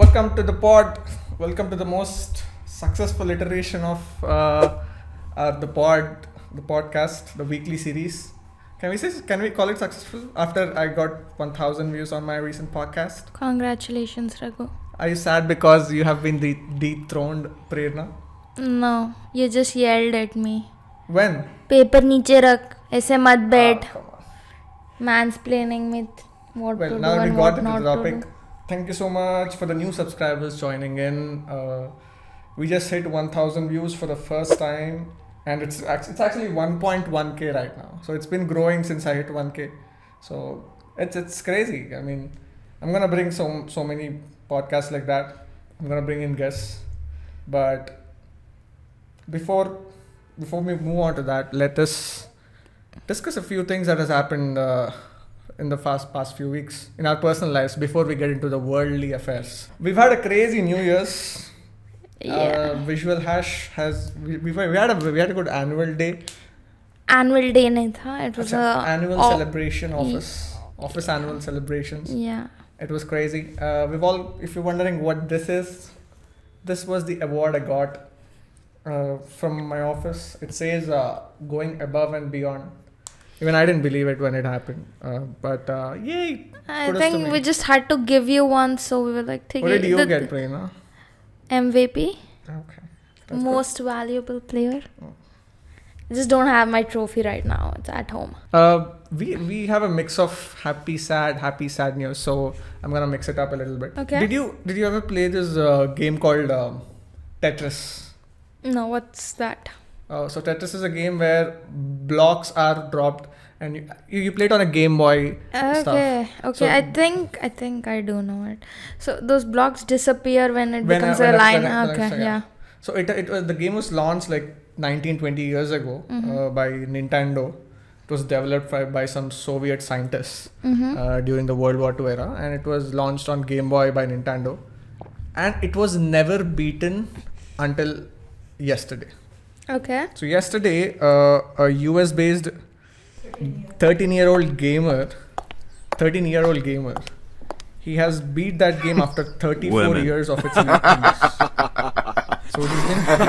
Welcome to the pod. Welcome to the most successful iteration of the podcast, the weekly series. Can we call it successful after I got 1,000 views on my recent podcast? Congratulations, Raghu. Are you sad because you have been dethroned, Prerana? No, you just yelled at me. When? Paper niche rakh, aise mat बैठ. Come on. Mansplaining with what to do Now that we and got what into not the to topic, do. thank you so much for the new subscribers joining in. We just hit 1,000 views for the first time, and it's actually 1.1k right now. So it's been growing since I hit 1k. So it's crazy. I mean, I'm gonna bring so many podcasts like that. I'm gonna bring in guests, but before we move on to that, let us discuss a few things that has happened in the past few weeks in our personal lives before we get into the worldly affairs. We've had a crazy New Year's. Yeah. VisualHash has we had a good annual day. Annual day nahi tha. It was Annual celebration office annual celebrations. Yeah. It was crazy. If you're wondering what this is, this was the award I got from my office. It says going above and beyond. Even I didn't believe it when it happened. But yay! I think we just had to give you one, so we were like, what did you get, Prerana? MVP. Okay. Most valuable player. Oh. I just don't have my trophy right now. It's at home. We have a mix of happy sad news. So I'm gonna mix it up a little bit. Okay. Did you ever play this game called Tetris? No, what's that? So Tetris is a game where blocks are dropped, and you play it on a Game Boy. Okay. So I think I do know it. So those blocks disappear when it becomes a line. Yeah. So the game was launched like 19-20 years ago by Nintendo. It was developed by some Soviet scientists during the World War II era, and it was launched on Game Boy by Nintendo, and it was never beaten until yesterday. Okay. So yesterday, a US-based 13-year-old gamer, he has beat that game after 34 years of its existence. So he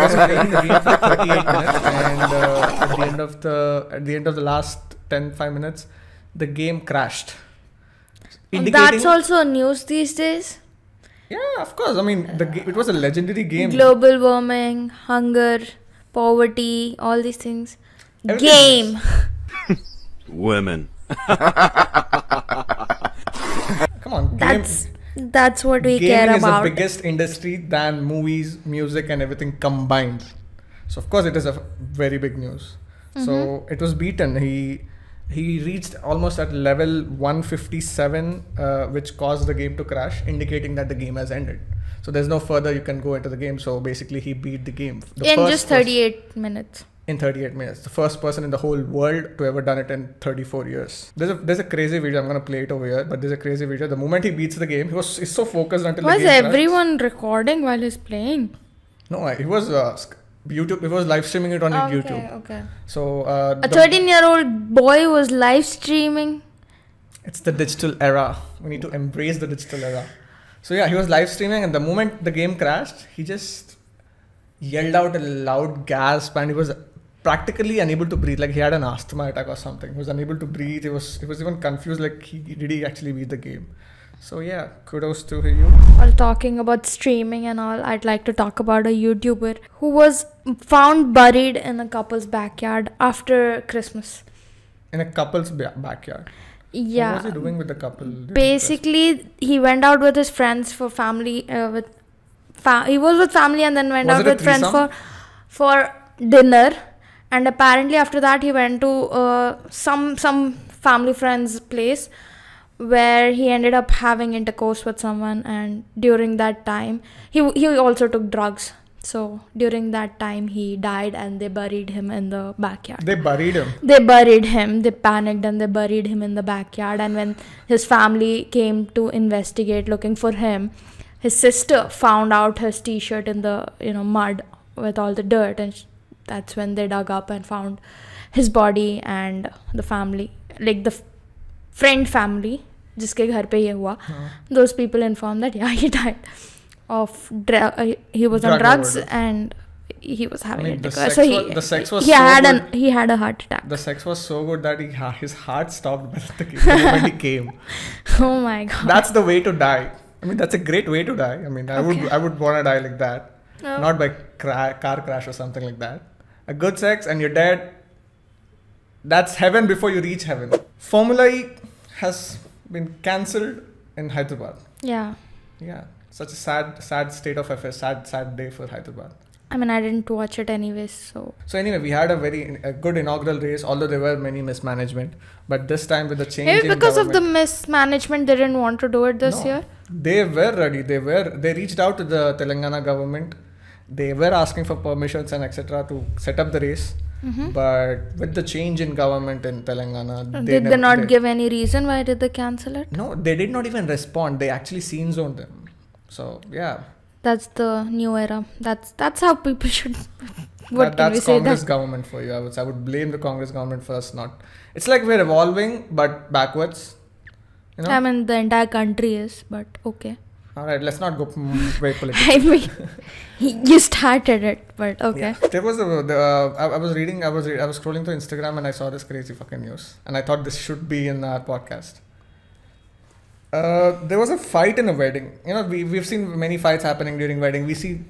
was playing the game for 38 minutes, and at the end of the last 5 minutes, the game crashed. That's also news these days. Yeah, of course. I mean, it was a legendary game. Global warming, hunger, poverty, all these things. Game. Women. Come on. That's what we care about. Gaming is the biggest industry than movies, music, and everything combined. So of course it is a very big news. So it was beaten. He reached almost at level 157, which caused the game to crash, indicating that the game has ended. So there's no further you can go into the game. So basically he beat the game. In just 38 minutes. In 38 minutes. The first person in the whole world to ever done it in 34 years. There's a crazy video. I'm going to play it over here. But there's a crazy video. The moment he beats the game, he's so focused until the game crashes. Was everyone recording while he's playing? No, he was YouTube. He was live streaming it on YouTube. Okay. So a 13-year-old boy was live streaming. It's the digital era. We need to embrace the digital era. So yeah, he was live streaming, and the moment the game crashed, he just yelled out a loud gasp, and he was practically unable to breathe. Like he had an asthma attack or something. He was unable to breathe. He was even confused. Like did he actually beat the game? So yeah, kudos to you. While talking about streaming and all, I'd like to talk about a YouTuber who was found buried in a couple's backyard after Christmas. In a couple's backyard? Yeah. What was he doing with the couple? Basically, he went out with his friends for family. He was with family and then went out with friends for dinner. And apparently after that, he went to some family friend's place, where he ended up having intercourse with someone, and during that time he also took drugs. So during that time he died, and they buried him in the backyard. They buried him? They buried him. They panicked and they buried him in the backyard. And when his family came to investigate looking for him, his sister found out his t-shirt in the mud with all the dirt, and that's when they dug up and found his body. And the family, like the friend family जिसके घर पे ये हुआ, those people informed that yeah, he died. he was on Drug drugs overdose. and he was having it. the because- sex so was, the sex was he so had good. he had a heart attack. The sex was so good that his heart stopped the moment he came. Oh my god. That's the way to die. I mean, that's a great way to die. I mean, I would want to die like that, No. not by car crash or something like that. A good sex and you're dead. That's heaven before you reach heaven. Formula E has been cancelled in Hyderabad. Yeah. Yeah, such a sad state of affairs. Sad day for Hyderabad. I mean, I didn't watch it anyways, so. So anyway, we had a good inaugural race, although there were many mismanagement. But this time with the change Maybe in because of the government- mismanagement, they didn't want to do it this No. year. They were ready. They reached out to the Telangana government. They were asking for permissions and etc. to set up the race. Mm-hmm. But with the change in government in Telangana, Did they not give any reason why did they cancel it? No, they did not even respond. They actually scene zoned them. So yeah, That's the new era. That's how people should. What can we that's say? Congress That government for you. I would blame the Congress government for us not. It's like we're evolving but backwards. You know. I mean, the entire country is, but okay. All right, let's not go very political. I mean, you started it, but okay. Yeah. There was I was scrolling through Instagram and I saw this crazy fucking news, and I thought this should be in our podcast. There was a fight in a wedding. You know, we've seen many fights happening during wedding. We see,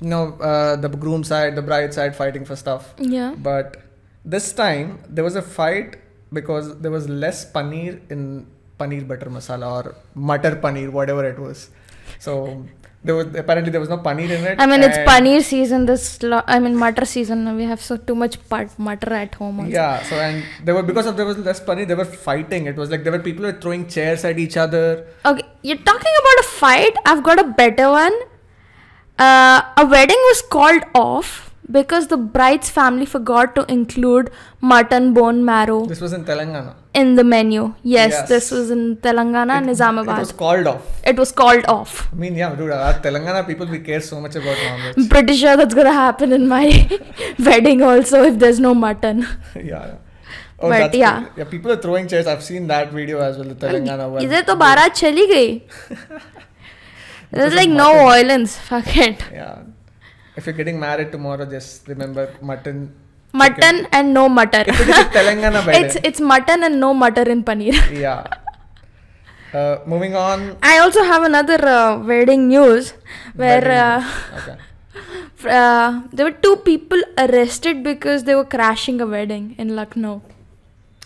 the groom side, the bride side fighting for stuff. Yeah. But this time there was a fight because there was less paneer in paneer butter masala or matar paneer, whatever it was. So there was no paneer in it. I mean, it's and- paneer season. Mutter season. We have too much mutter at home also. Yeah, so and there was less paneer, they were fighting. It was like people were throwing chairs at each other. Okay, you're talking about a fight. I've got a better one. A wedding was called off because the bride's family forgot to include mutton bone marrow This was in Telangana. in the menu. Yes, Yes. this was in Telangana and Nizamabad. It was called off. It was called off. I mean, yeah, dude, our Telangana people, we care so much about non-veg. I'm pretty sure that's gonna happen in my wedding also if there's no mutton. Yeah. But that's yeah. cool. Yeah, people are throwing chairs. I've seen that video as well, the Telangana one. इधर तो बारात चली गई. There's Because like of no mutton. violence. Fuck it. Yeah. If you're getting married tomorrow, just remember mutton. Mutton and no mutter. If it is a Telangana wedding. It's mutton and no mutter in paneer. Yeah. Moving on. I also have another wedding news where Okay. there were two people arrested because they were crashing a wedding in Lucknow.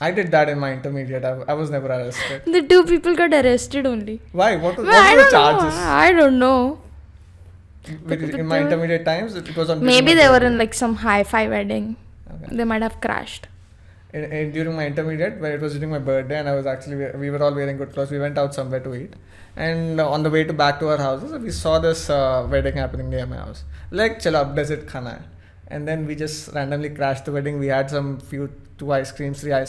I did that in my intermediate. I was never arrested. The two people got arrested only. Why? What Well, were the know. charges? I don't know. In my intermediate times, it was on. Maybe they were in like some hi-fi wedding. Okay. They might have crashed. During my intermediate, where it was during my birthday, and we were all wearing good clothes. We went out somewhere to eat, and on the way back to our houses, we saw this wedding happening near my house. Like, chalo, ab desert khana hai. And then we just randomly crashed the wedding. We had three ice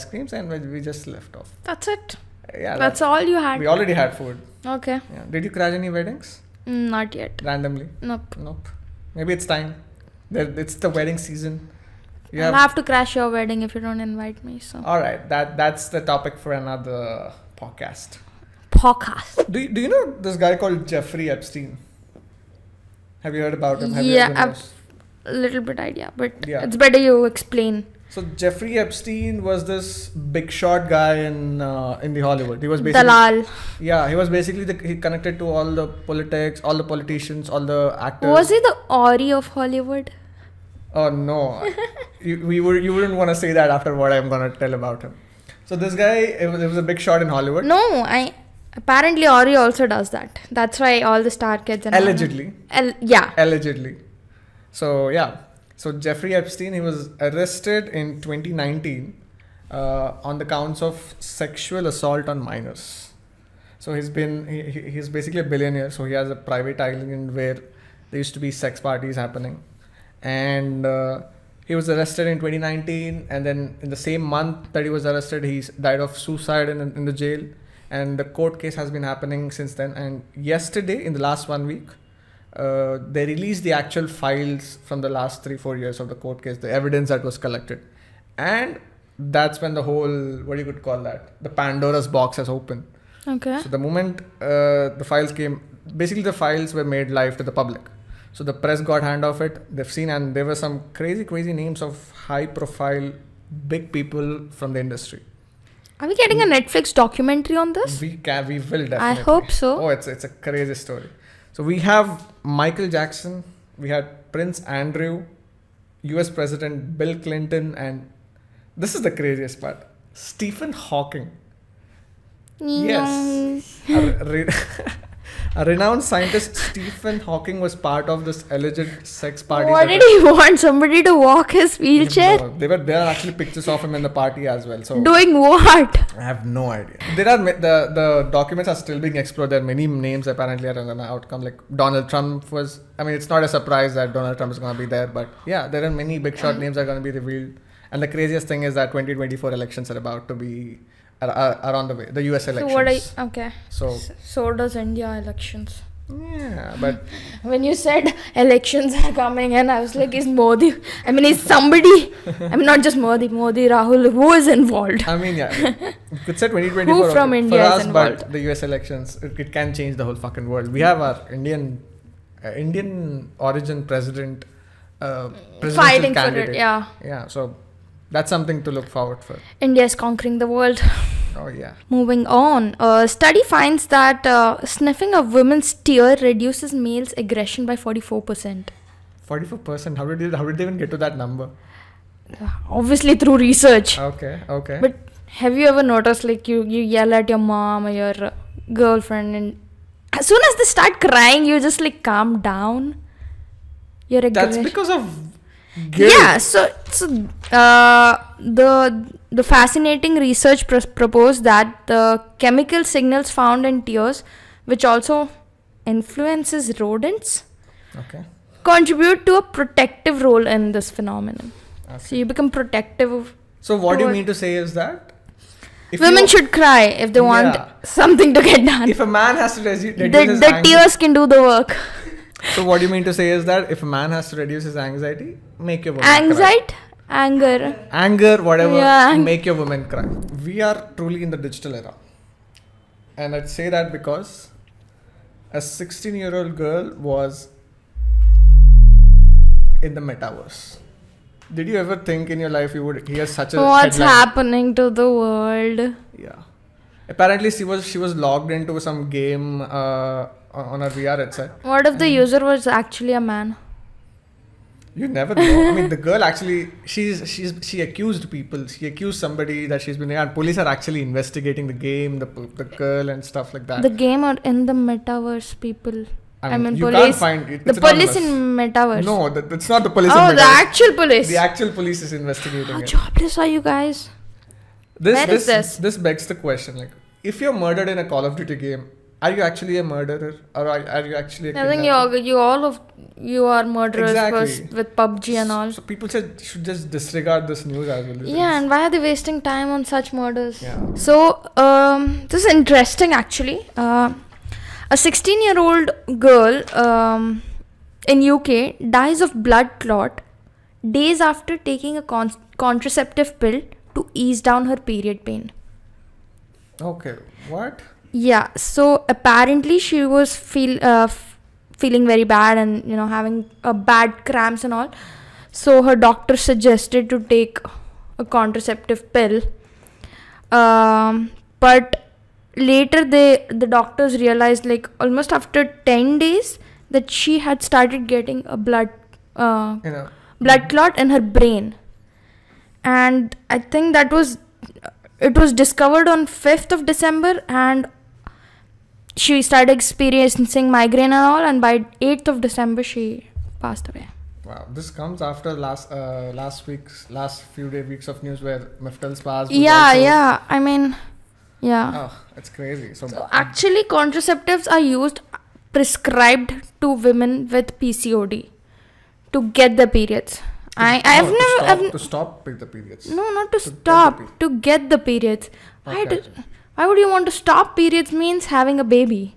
creams, and we just left off. That's it. Yeah, That's all you had. We already had food. Okay. Yeah. Did you crash any weddings Not yet. randomly? Nope. Nope. Maybe it's time. It's the wedding season. I'll have to crash your wedding if you don't invite me. So. All right, that's the topic for another podcast. Podcast. Do you know this guy called Jeffrey Epstein? Have you heard about him? Have you Yeah, heard I've of a little bit idea, but Yeah. it's better you explain. So Jeffrey Epstein was this big shot guy in the Hollywood. He was basically Dalal. Yeah, he was basically he connected to all the politics, all the politicians, all the actors. Was he the Ori of Hollywood? Oh no, you wouldn't want to say that after what I'm gonna tell about him. So this guy, it was a big shot in Hollywood. No, apparently Ori also does that. That's why all the star kids and Allegedly. Yeah. Allegedly. So yeah. So Jeffrey Epstein, he was arrested in 2019 on the counts of sexual assault on minors. So he's basically a billionaire. So he has a private island where there used to be sex parties happening, and he was arrested in 2019. And then in the same month that he was arrested, he died of suicide in the jail. And the court case has been happening since then. And yesterday, in the last 1 week, they released the actual files from the last 3-4 years of the court case, the evidence that was collected. And that's when the whole, what you could call that, the Pandora's box has opened. Okay. So the moment the files came, basically the files were made live to the public. So the press got hand of it. They've seen, and there were some crazy names of high-profile, big people from the industry. Are we getting a Netflix documentary on this? We will definitely. I hope so. Oh, it's a crazy story. So we have Michael Jackson, we had Prince Andrew, US President Bill Clinton, and this is the craziest part, Stephen Hawking. Yes. A renowned scientist, Stephen Hawking, was part of this alleged sex party. What did he want? Somebody to walk his wheelchair? No, there are actually pictures of him in the party as well. So doing what? I have no idea. There are the documents are still being explored. There are many names apparently are an outcome. Like Donald Trump was. I mean, it's not a surprise that Donald Trump is going to be there, but yeah, there are many big shot names that are going to be revealed. And the craziest thing is that 2024 elections are about to be are on the way. The US elections. So does India elections. Yeah, but when you said elections are coming in, I was like, is Modi? I mean, is somebody? I mean, not just Modi, Rahul. Who is involved? I mean, yeah, you could say 2024. Who from India for us, is involved? But the US elections, it can change the whole fucking world. We have our Indian origin president, fighting candidate. for it. Yeah. Yeah. So that's something to look forward for. India is conquering the world. Oh yeah. Moving on, a study finds that sniffing a woman's tear reduces males' aggression by 44%. 44%. How did they even get to that number? Obviously through research. Okay. But have you ever noticed, like, you yell at your mom or your girlfriend, and as soon as they start crying, you just like calm down? Your aggression. That's because of guilt. Yeah. So the fascinating research proposed that the chemical signals found in tears, which also influences rodents, contribute to a protective role in this phenomenon. Okay. So you become protective. So what you mean to say is that women should cry if they want something to get done. If a man has to reduce his the tears can do the work. So what you mean to say is that if a man has to reduce his anxiety, make your woman cry. Anger, whatever, make your woman cry. We are truly in the digital era. And I'd say that because a 16-year-old girl was in the Metaverse. Did you ever think in your life you would hear such a What's headline? happening to the world? Yeah. Apparently she was logged into some game on her VR headset. What if the user was actually a man? You never know. I mean, the girl actually, she accused people. She accused somebody that she's been, and police are actually investigating the game, the girl and stuff like that. The game or in the Metaverse, people. I mean you police. Can't find it. The police in Metaverse. No, that's not the police in Metaverse. Oh, the actual police. The actual police is investigating How jobless are you guys? This begs the question, like, if you're murdered in a Call of Duty game, are you actually a murderer, or are you actually a kidnapper? I think you are murderers with PUBG and all. So people should just disregard this news as well. Yeah, and why are they wasting time on such murders? Yeah. So this is interesting actually. A 16-year-old girl in UK dies of blood clot days after taking a contraceptive pill to ease down her period pain. Okay, what? Yeah, so apparently she was feeling very bad and having bad cramps and all. So her doctor suggested to take a contraceptive pill. But later the doctors realized, like almost after 10 days, that she had started getting a blood clot in her brain. And I think it was discovered on 5th of December, and she started experiencing migraine and all, and by 8th of December she passed away. Wow, this comes after last few weeks of news where Miftal Spaz was Oh, it's crazy. So actually contraceptives are prescribed to women with PCOD to get the periods. To stop the periods. No, not to stop. To get the periods. Okay. Why would you want to stop periods? Means having a baby.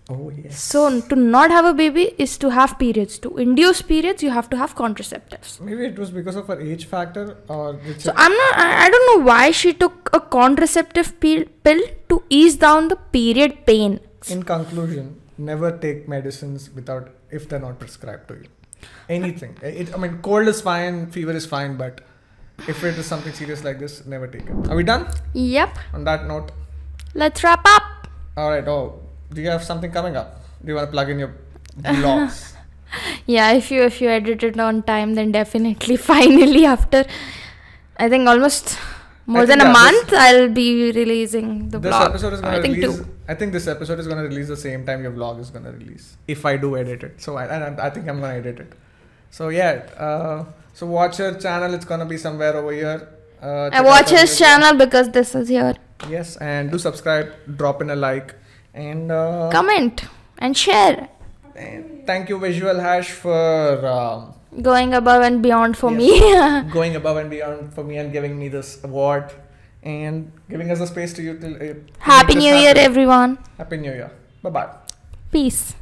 Oh yes. So to not have a baby is to have periods. To induce periods, you have to have contraceptives. Maybe it was because of her age factor, or so I don't know why she took a contraceptive pill to ease down the period pain. In conclusion, never take medicines if they're not prescribed to you. Anything. Cold is fine, fever is fine, but if it is something serious like this, never take it. Are we done? Yep. On that note, let's wrap up. Alright. Oh, do you have something coming up? Do you want to plug in your vlogs? Yeah, if you edit it on time, then definitely finally after I think almost more than a month, I'll be releasing the vlog. Episode is going to release. I think this episode is going to release the same time your vlog is going to release. If I do edit it. So I think I'm going to edit it. So yeah. So watch her channel. It's going to be somewhere over here. I watch his channel because this is here. Yes. And do subscribe. Drop in a like. And comment. And share. And thank you VisualHash for... going above and beyond for me. Going above and beyond for me and giving me this award. And giving us the space to you. Happy New Year, everyone. Happy New Year. Bye-bye. Peace.